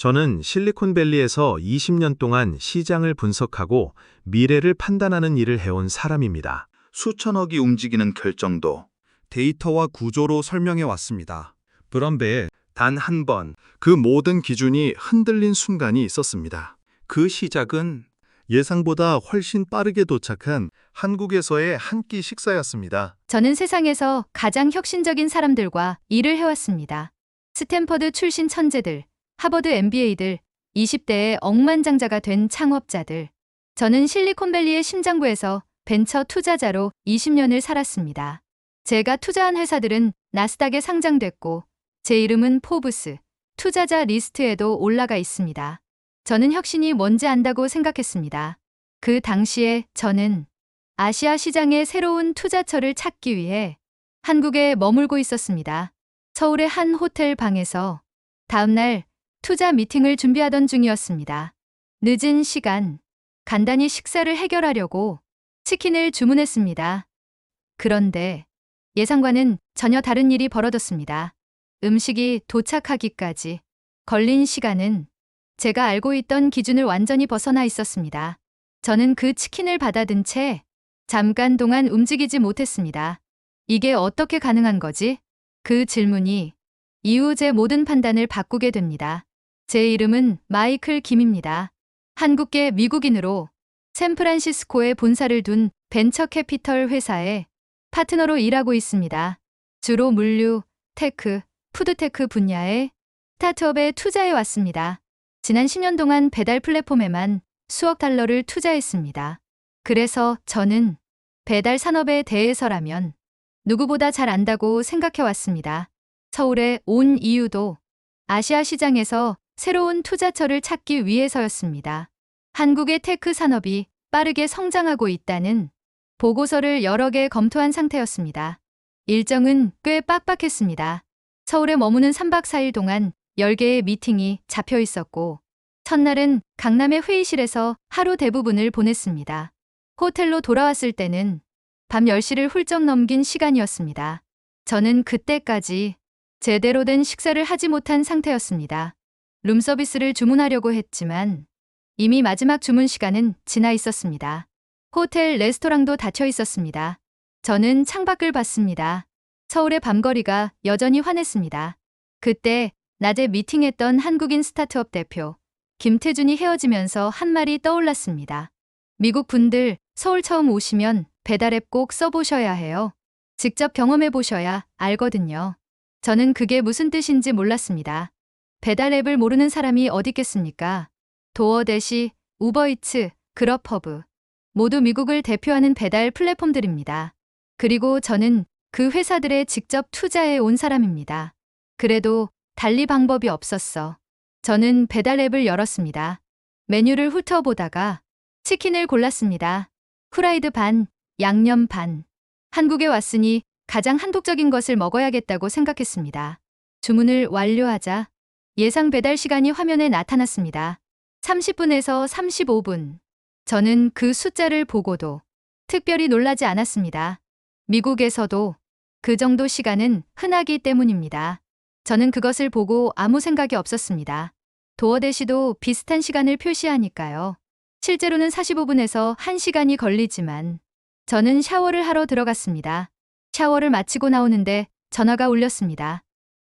저는 실리콘밸리에서 20년 동안 시장을 분석하고 미래를 판단하는 일을 해온 사람입니다. 수천억이 움직이는 결정도 데이터와 구조로 설명해 왔습니다. 브럼베의 단 한 번, 그 모든 기준이 흔들린 순간이 있었습니다. 그 시작은 예상보다 훨씬 빠르게 도착한 한국에서의 한 끼 식사였습니다. 저는 세상에서 가장 혁신적인 사람들과 일을 해왔습니다. 스탠퍼드 출신 천재들, 하버드 MBA들, 20대의 억만장자가 된 창업자들. 저는 실리콘밸리의 심장부에서 벤처 투자자로 20년을 살았습니다. 제가 투자한 회사들은 나스닥에 상장됐고 제 이름은 포브스 투자자 리스트에도 올라가 있습니다. 저는 혁신이 뭔지 안다고 생각했습니다. 그 당시에 저는 아시아 시장의 새로운 투자처를 찾기 위해 한국에 머물고 있었습니다. 서울의 한 호텔 방에서 다음날 투자 미팅을 준비하던 중이었습니다. 늦은 시간, 간단히 식사를 해결하려고 치킨을 주문했습니다. 그런데 예상과는 전혀 다른 일이 벌어졌습니다. 음식이 도착하기까지 걸린 시간은 제가 알고 있던 기준을 완전히 벗어나 있었습니다. 저는 그 치킨을 받아든 채 잠깐 동안 움직이지 못했습니다. 이게 어떻게 가능한 거지? 그 질문이 이후 제 모든 판단을 바꾸게 됩니다. 제 이름은 마이클 김입니다. 한국계 미국인으로 샌프란시스코에 본사를 둔 벤처 캐피털 회사에 파트너로 일하고 있습니다. 주로 물류, 테크, 푸드테크 분야의 스타트업에 투자해 왔습니다. 지난 10년 동안 배달 플랫폼에만 수억 달러를 투자했습니다. 그래서 저는 배달 산업에 대해서라면 누구보다 잘 안다고 생각해 왔습니다. 서울에 온 이유도 아시아 시장에서 새로운 투자처를 찾기 위해서였습니다. 한국의 테크 산업이 빠르게 성장하고 있다는 보고서를 여러 개 검토한 상태였습니다. 일정은 꽤 빡빡했습니다. 서울에 머무는 3박 4일 동안 10개의 미팅이 잡혀 있었고 첫날은 강남의 회의실에서 하루 대부분을 보냈습니다. 호텔로 돌아왔을 때는 밤 10시를 훌쩍 넘긴 시간이었습니다. 저는 그때까지 제대로 된 식사를 하지 못한 상태였습니다. 룸서비스를 주문하려고 했지만 이미 마지막 주문 시간은 지나 있었습니다. 호텔 레스토랑도 닫혀 있었습니다. 저는 창밖을 봤습니다. 서울의 밤거리가 여전히 환했습니다. 그때 낮에 미팅했던 한국인 스타트업 대표 김태준이 헤어지면서 한 말이 떠올랐습니다. 미국 분들 서울 처음 오시면 배달앱 꼭 써보셔야 해요. 직접 경험해 보셔야 알거든요. 저는 그게 무슨 뜻인지 몰랐습니다. 배달앱을 모르는 사람이 어디 있겠습니까? 도어대시, 우버이츠, 그럽허브 모두 미국을 대표하는 배달 플랫폼들입니다. 그리고 저는 그 회사들에 직접 투자해 온 사람입니다. 그래도 달리 방법이 없었어. 저는 배달앱을 열었습니다. 메뉴를 훑어보다가 치킨을 골랐습니다. 후라이드 반, 양념 반. 한국에 왔으니 가장 한국적인 것을 먹어야겠다고 생각했습니다. 주문을 완료하자 예상 배달 시간이 화면에 나타났습니다. 30분에서 35분. 저는 그 숫자를 보고도 특별히 놀라지 않았습니다. 미국에서도 그 정도 시간은 흔하기 때문입니다. 저는 그것을 보고 아무 생각이 없었습니다. 도어대시도 비슷한 시간을 표시하니까요. 실제로는 45분에서 1시간이 걸리지만 저는 샤워를 하러 들어갔습니다. 샤워를 마치고 나오는데 전화가 울렸습니다.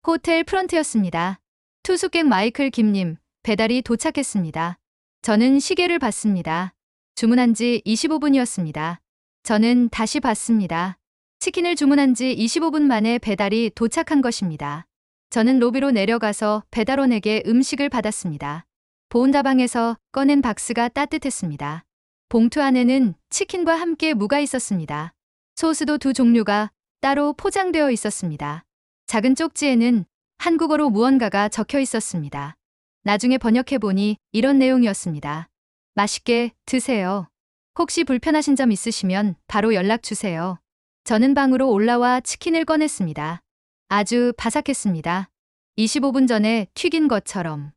호텔 프런트였습니다. 투숙객 마이클 김님, 배달이 도착했습니다. 저는 시계를 봤습니다. 주문한 지 25분이었습니다. 저는 다시 봤습니다. 치킨을 주문한 지 25분 만에 배달이 도착한 것입니다. 저는 로비로 내려가서 배달원에게 음식을 받았습니다. 보온다방에서 꺼낸 박스가 따뜻했습니다. 봉투 안에는 치킨과 함께 무가 있었습니다. 소스도 두 종류가 따로 포장되어 있었습니다. 작은 쪽지에는 한국어로 무언가가 적혀 있었습니다. 나중에 번역해보니 이런 내용이었습니다. 맛있게 드세요. 혹시 불편하신 점 있으시면 바로 연락 주세요. 저는 방으로 올라와 치킨을 꺼냈습니다. 아주 바삭했습니다. 25분 전에 튀긴 것처럼.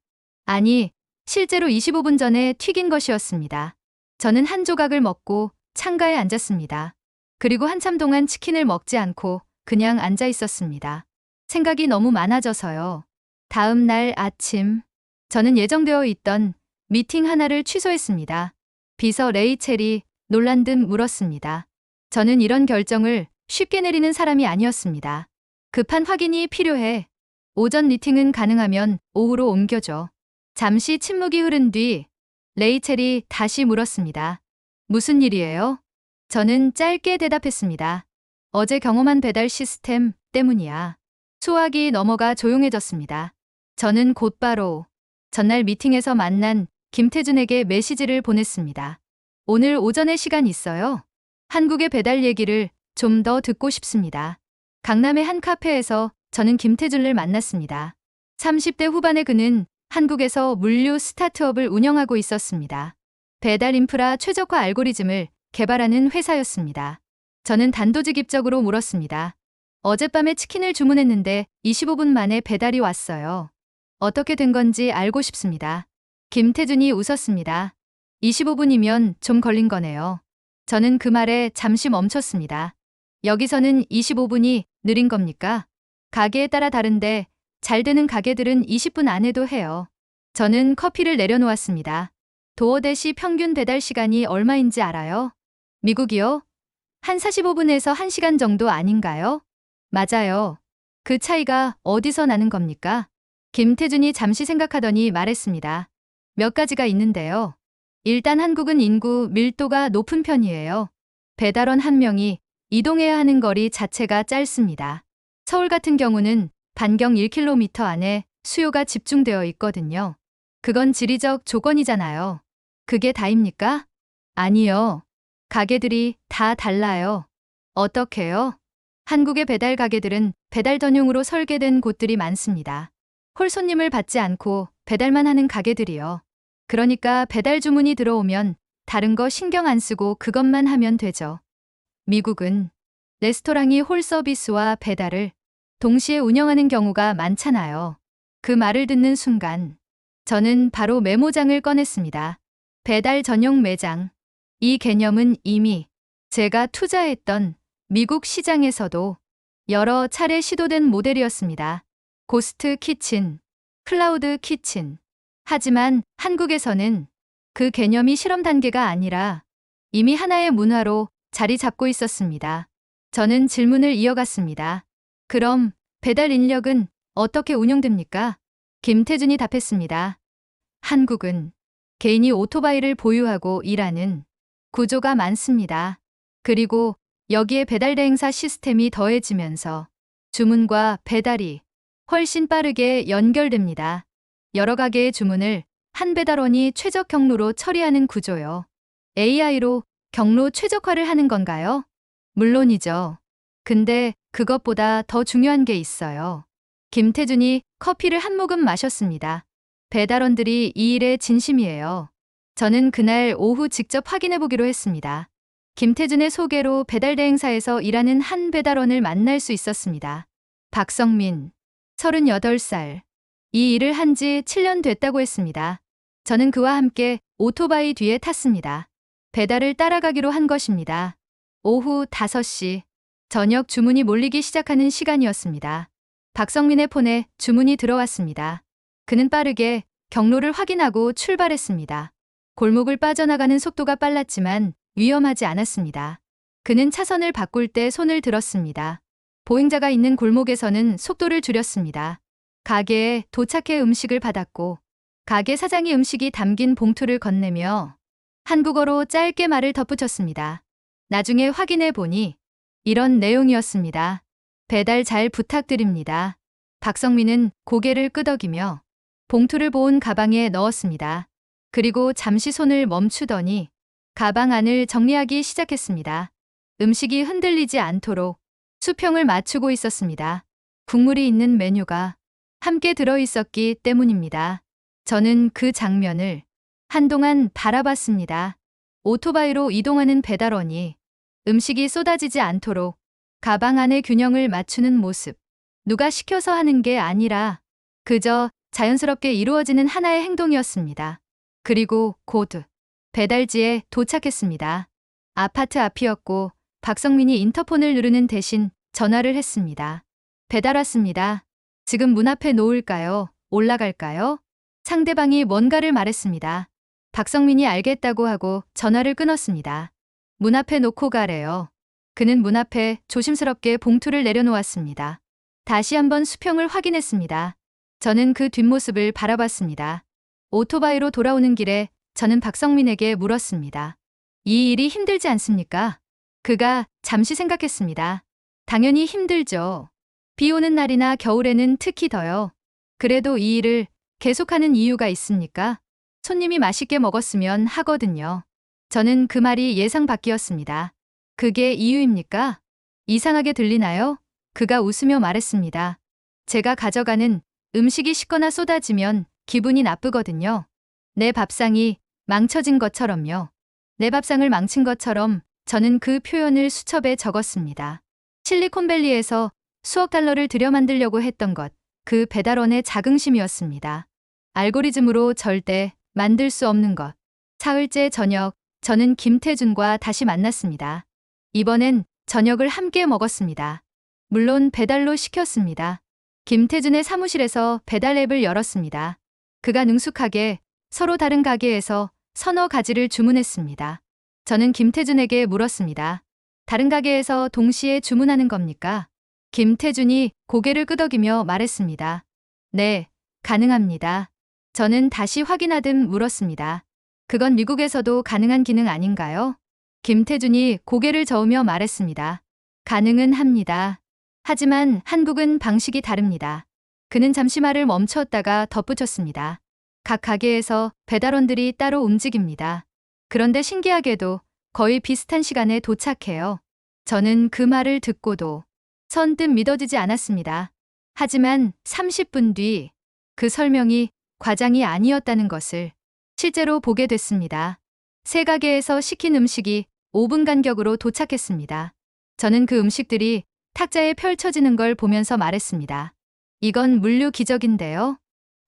아니, 실제로 25분 전에 튀긴 것이었습니다. 저는 한 조각을 먹고 창가에 앉았습니다. 그리고 한참 동안 치킨을 먹지 않고 그냥 앉아 있었습니다. 생각이 너무 많아져서요. 다음 날 아침, 저는 예정되어 있던 미팅 하나를 취소했습니다. 비서 레이첼이 놀란 듯 물었습니다. 저는 이런 결정을 쉽게 내리는 사람이 아니었습니다. 급한 확인이 필요해. 오전 미팅은 가능하면 오후로 옮겨줘. 잠시 침묵이 흐른 뒤 레이첼이 다시 물었습니다. 무슨 일이에요? 저는 짧게 대답했습니다. 어제 경험한 배달 시스템 때문이야. 수화기 넘어가 조용해졌습니다. 저는 곧바로 전날 미팅에서 만난 김태준에게 메시지를 보냈습니다. 오늘 오전에 시간 있어요? 한국의 배달 얘기를 좀 더 듣고 싶습니다. 강남의 한 카페에서 저는 김태준을 만났습니다. 30대 후반의 그는 한국에서 물류 스타트업을 운영하고 있었습니다. 배달 인프라 최적화 알고리즘을 개발하는 회사였습니다. 저는 단도직입적으로 물었습니다. 어젯밤에 치킨을 주문했는데 25분 만에 배달이 왔어요. 어떻게 된 건지 알고 싶습니다. 김태준이 웃었습니다. 25분이면 좀 걸린 거네요. 저는 그 말에 잠시 멈췄습니다. 여기서는 25분이 느린 겁니까? 가게에 따라 다른데 잘 되는 가게들은 20분 안에도 해요. 저는 커피를 내려놓았습니다. 도어대시 평균 배달 시간이 얼마인지 알아요? 미국이요? 한 45분에서 1시간 정도 아닌가요? 맞아요. 그 차이가 어디서 나는 겁니까? 김태준이 잠시 생각하더니 말했습니다. 몇 가지가 있는데요. 일단 한국은 인구 밀도가 높은 편이에요. 배달원 한 명이 이동해야 하는 거리 자체가 짧습니다. 서울 같은 경우는 반경 1km 안에 수요가 집중되어 있거든요. 그건 지리적 조건이잖아요. 그게 다입니까? 아니요. 가게들이 다 달라요. 어떻게요? 한국의 배달 가게들은 배달 전용으로 설계된 곳들이 많습니다. 홀 손님을 받지 않고 배달만 하는 가게들이요. 그러니까 배달 주문이 들어오면 다른 거 신경 안 쓰고 그것만 하면 되죠. 미국은 레스토랑이 홀 서비스와 배달을 동시에 운영하는 경우가 많잖아요. 그 말을 듣는 순간 저는 바로 메모장을 꺼냈습니다. 배달 전용 매장. 이 개념은 이미 제가 투자했던 미국 시장에서도 여러 차례 시도된 모델이었습니다. 고스트 키친, 클라우드 키친. 하지만 한국에서는 그 개념이 실험 단계가 아니라 이미 하나의 문화로 자리 잡고 있었습니다. 저는 질문을 이어갔습니다. 그럼 배달 인력은 어떻게 운영됩니까? 김태준이 답했습니다. 한국은 개인이 오토바이를 보유하고 일하는 구조가 많습니다. 그리고 여기에 배달 대행사 시스템이 더해지면서 주문과 배달이 훨씬 빠르게 연결됩니다. 여러 가게의 주문을 한 배달원이 최적 경로로 처리하는 구조요. AI로 경로 최적화를 하는 건가요? 물론이죠. 근데 그것보다 더 중요한 게 있어요. 김태준이 커피를 한 모금 마셨습니다. 배달원들이 이 일에 진심이에요. 저는 그날 오후 직접 확인해 보기로 했습니다. 김태준의 소개로 배달 대행사에서 일하는 한 배달원을 만날 수 있었습니다. 박성민, 38살. 이 일을 한 지 7년 됐다고 했습니다. 저는 그와 함께 오토바이 뒤에 탔습니다. 배달을 따라가기로 한 것입니다. 오후 5시, 저녁 주문이 몰리기 시작하는 시간이었습니다. 박성민의 폰에 주문이 들어왔습니다. 그는 빠르게 경로를 확인하고 출발했습니다. 골목을 빠져나가는 속도가 빨랐지만 위험하지 않았습니다. 그는 차선을 바꿀 때 손을 들었습니다. 보행자가 있는 골목에서는 속도를 줄였습니다. 가게에 도착해 음식을 받았고 가게 사장이 음식이 담긴 봉투를 건네며 한국어로 짧게 말을 덧붙였습니다. 나중에 확인해 보니 이런 내용이었습니다. 배달 잘 부탁드립니다. 박성민은 고개를 끄덕이며 봉투를 보온 가방에 넣었습니다. 그리고 잠시 손을 멈추더니 가방 안을 정리하기 시작했습니다. 음식이 흔들리지 않도록 수평을 맞추고 있었습니다. 국물이 있는 메뉴가 함께 들어있었기 때문입니다. 저는 그 장면을 한동안 바라봤습니다. 오토바이로 이동하는 배달원이 음식이 쏟아지지 않도록 가방 안의 균형을 맞추는 모습. 누가 시켜서 하는 게 아니라 그저 자연스럽게 이루어지는 하나의 행동이었습니다. 그리고 곧 배달지에 도착했습니다. 아파트 앞이었고 박성민이 인터폰을 누르는 대신 전화를 했습니다. 배달 왔습니다. 지금 문 앞에 놓을까요? 올라갈까요? 상대방이 뭔가를 말했습니다. 박성민이 알겠다고 하고 전화를 끊었습니다. 문 앞에 놓고 가래요. 그는 문 앞에 조심스럽게 봉투를 내려놓았습니다. 다시 한번 수평을 확인했습니다. 저는 그 뒷모습을 바라봤습니다. 오토바이로 돌아오는 길에 저는 박성민에게 물었습니다. 이 일이 힘들지 않습니까? 그가 잠시 생각했습니다. 당연히 힘들죠. 비 오는 날이나 겨울에는 특히 더요. 그래도 이 일을 계속하는 이유가 있습니까? 손님이 맛있게 먹었으면 하거든요. 저는 그 말이 예상 밖이었습니다. 그게 이유입니까? 이상하게 들리나요? 그가 웃으며 말했습니다. 제가 가져가는 음식이 식거나 쏟아지면 기분이 나쁘거든요. 내 밥상이 망쳐진 것처럼요. 내 밥상을 망친 것처럼 저는 그 표현을 수첩에 적었습니다. 실리콘밸리에서 수억 달러를 들여 만들려고 했던 것, 그 배달원의 자긍심이었습니다. 알고리즘으로 절대 만들 수 없는 것. 사흘째 저녁, 저는 김태준과 다시 만났습니다. 이번엔 저녁을 함께 먹었습니다. 물론 배달로 시켰습니다. 김태준의 사무실에서 배달 앱을 열었습니다. 그가 능숙하게 서로 다른 가게에서 서너 가지를 주문했습니다. 저는 김태준에게 물었습니다. 다른 가게에서 동시에 주문하는 겁니까? 김태준이 고개를 끄덕이며 말했습니다. 네, 가능합니다. 저는 다시 확인하듯 물었습니다. 그건 미국에서도 가능한 기능 아닌가요? 김태준이 고개를 저으며 말했습니다. 가능은 합니다. 하지만 한국은 방식이 다릅니다. 그는 잠시 말을 멈췄다가 덧붙였습니다. 각 가게에서 배달원들이 따로 움직입니다. 그런데 신기하게도 거의 비슷한 시간에 도착해요. 저는 그 말을 듣고도 선뜻 믿어지지 않았습니다. 하지만 30분 뒤 그 설명이 과장이 아니었다는 것을 실제로 보게 됐습니다. 세 가게에서 시킨 음식이 5분 간격으로 도착했습니다. 저는 그 음식들이 탁자에 펼쳐지는 걸 보면서 말했습니다. 이건 물류 기적인데요.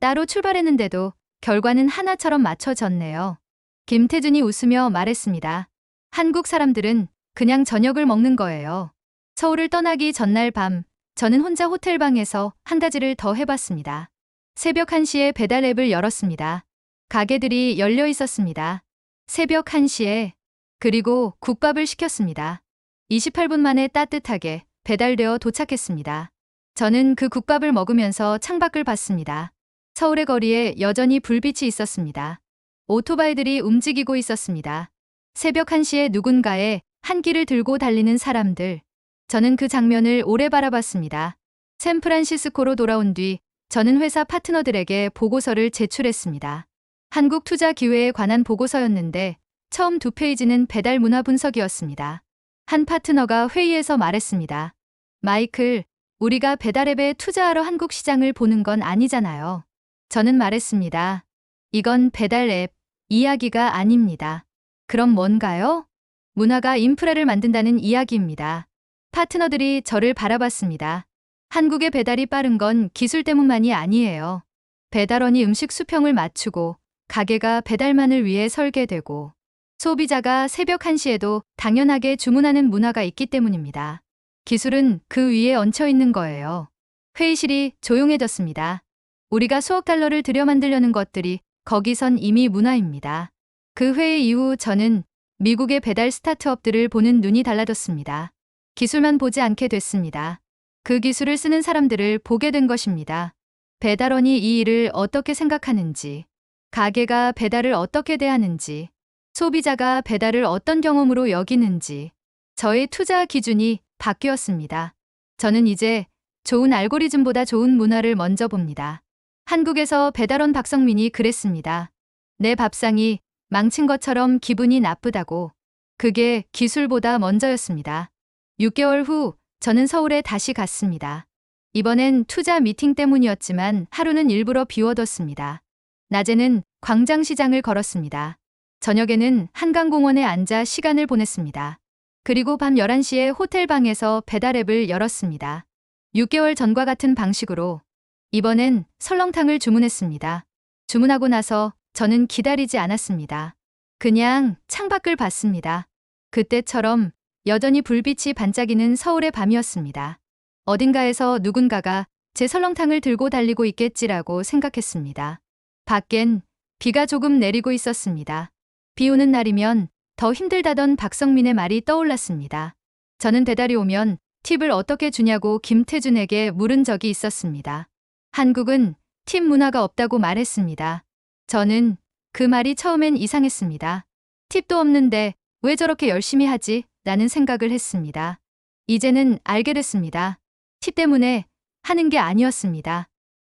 따로 출발했는데도 결과는 하나처럼 맞춰졌네요. 김태준이 웃으며 말했습니다. 한국 사람들은 그냥 저녁을 먹는 거예요. 서울을 떠나기 전날 밤, 저는 혼자 호텔방에서 한 가지를 더 해봤습니다. 새벽 1시에 배달 앱을 열었습니다. 가게들이 열려 있었습니다. 새벽 1시에. 그리고 국밥을 시켰습니다. 28분 만에 따뜻하게 배달되어 도착했습니다. 저는 그 국밥을 먹으면서 창밖을 봤습니다. 서울의 거리에 여전히 불빛이 있었습니다. 오토바이들이 움직이고 있었습니다. 새벽 1시에 누군가의 한 끼를 들고 달리는 사람들. 저는 그 장면을 오래 바라봤습니다. 샌프란시스코로 돌아온 뒤 저는 회사 파트너들에게 보고서를 제출했습니다. 한국 투자 기회에 관한 보고서였는데 처음 2페이지는 배달 문화 분석이었습니다. 한 파트너가 회의에서 말했습니다. 마이클, 우리가 배달앱에 투자하러 한국 시장을 보는 건 아니잖아요. 저는 말했습니다. 이건 배달앱 이야기가 아닙니다. 그럼 뭔가요? 문화가 인프라를 만든다는 이야기입니다. 파트너들이 저를 바라봤습니다. 한국의 배달이 빠른 건 기술 때문만이 아니에요. 배달원이 음식 수평을 맞추고 가게가 배달만을 위해 설계되고 소비자가 새벽 1시에도 당연하게 주문하는 문화가 있기 때문입니다. 기술은 그 위에 얹혀 있는 거예요. 회의실이 조용해졌습니다. 우리가 수억 달러를 들여 만들려는 것들이 거기선 이미 문화입니다. 그 회의 이후 저는 미국의 배달 스타트업들을 보는 눈이 달라졌습니다. 기술만 보지 않게 됐습니다. 그 기술을 쓰는 사람들을 보게 된 것입니다. 배달원이 이 일을 어떻게 생각하는지, 가게가 배달을 어떻게 대하는지, 소비자가 배달을 어떤 경험으로 여기는지, 저의 투자 기준이 바뀌었습니다. 저는 이제 좋은 알고리즘보다 좋은 문화를 먼저 봅니다. 한국에서 배달원 박성민이 그랬습니다. 내 밥상이 망친 것처럼 기분이 나쁘다고. 그게 기술보다 먼저였습니다. 6개월 후 저는 서울에 다시 갔습니다. 이번엔 투자 미팅 때문이었지만 하루는 일부러 비워뒀습니다. 낮에는 광장시장을 걸었습니다. 저녁에는 한강공원에 앉아 시간을 보냈습니다. 그리고 밤 11시에 호텔방에서 배달앱을 열었습니다. 6개월 전과 같은 방식으로 이번엔 설렁탕을 주문했습니다. 주문하고 나서 저는 기다리지 않았습니다. 그냥 창밖을 봤습니다. 그때처럼 여전히 불빛이 반짝이는 서울의 밤이었습니다. 어딘가에서 누군가가 제 설렁탕을 들고 달리고 있겠지라고 생각했습니다. 밖엔 비가 조금 내리고 있었습니다. 비 오는 날이면 더 힘들다던 박성민의 말이 떠올랐습니다. 저는 배달이 오면 팁을 어떻게 주냐고 김태준에게 물은 적이 있었습니다. 한국은 팁 문화가 없다고 말했습니다. 저는 그 말이 처음엔 이상했습니다. 팁도 없는데 왜 저렇게 열심히 하지? 라는 생각을 했습니다. 이제는 알게 됐습니다. 팁 때문에 하는 게 아니었습니다.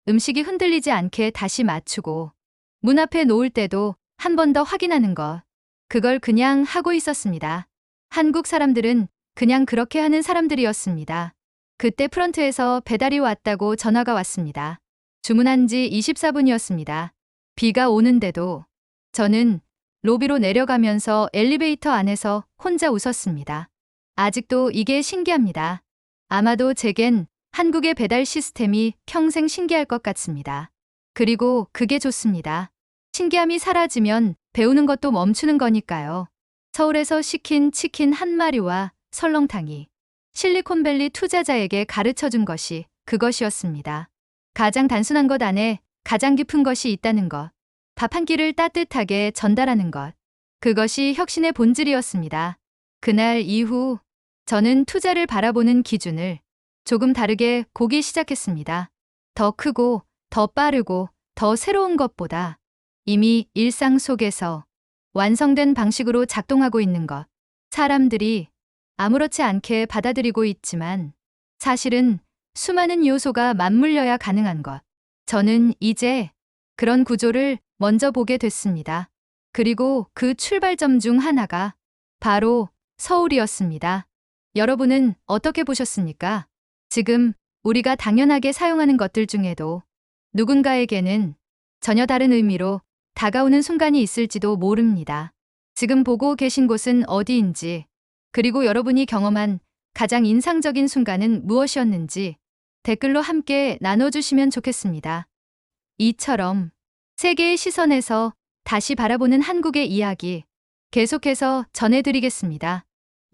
음식이 흔들리지 않게 다시 맞추고 문 앞에 놓을 때도 한 번 더 확인하는 것. 그걸 그냥 하고 있었습니다. 한국 사람들은 그냥 그렇게 하는 사람들이었습니다. 그때 프런트에서 배달이 왔다고 전화가 왔습니다. 주문한 지 24분이었습니다. 비가 오는데도 저는 로비로 내려가면서 엘리베이터 안에서 혼자 웃었습니다. 아직도 이게 신기합니다. 아마도 제겐 한국의 배달 시스템이 평생 신기할 것 같습니다. 그리고 그게 좋습니다. 신기함이 사라지면 배우는 것도 멈추는 거니까요. 서울에서 시킨 치킨 한 마리와 설렁탕이 실리콘밸리 투자자에게 가르쳐준 것이 그것이었습니다. 가장 단순한 것 안에 가장 깊은 것이 있다는 것. 밥 한 끼를 따뜻하게 전달하는 것. 그것이 혁신의 본질이었습니다. 그날 이후 저는 투자를 바라보는 기준을 조금 다르게 보기 시작했습니다. 더 크고 더 빠르고 더 새로운 것보다 이미 일상 속에서 완성된 방식으로 작동하고 있는 것. 사람들이 아무렇지 않게 받아들이고 있지만 사실은 수많은 요소가 맞물려야 가능한 것. 저는 이제 그런 구조를 먼저 보게 됐습니다. 그리고 그 출발점 중 하나가 바로 서울이었습니다. 여러분은 어떻게 보셨습니까? 지금 우리가 당연하게 사용하는 것들 중에도 누군가에게는 전혀 다른 의미로 다가오는 순간이 있을지도 모릅니다. 지금 보고 계신 곳은 어디인지, 그리고 여러분이 경험한 가장 인상적인 순간은 무엇이었는지 댓글로 함께 나눠주시면 좋겠습니다. 이처럼 세계의 시선에서 다시 바라보는 한국의 이야기 계속해서 전해드리겠습니다.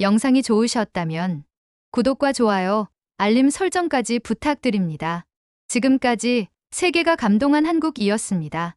영상이 좋으셨다면 구독과 좋아요, 알림 설정까지 부탁드립니다. 지금까지 세계가 감동한 한국이었습니다.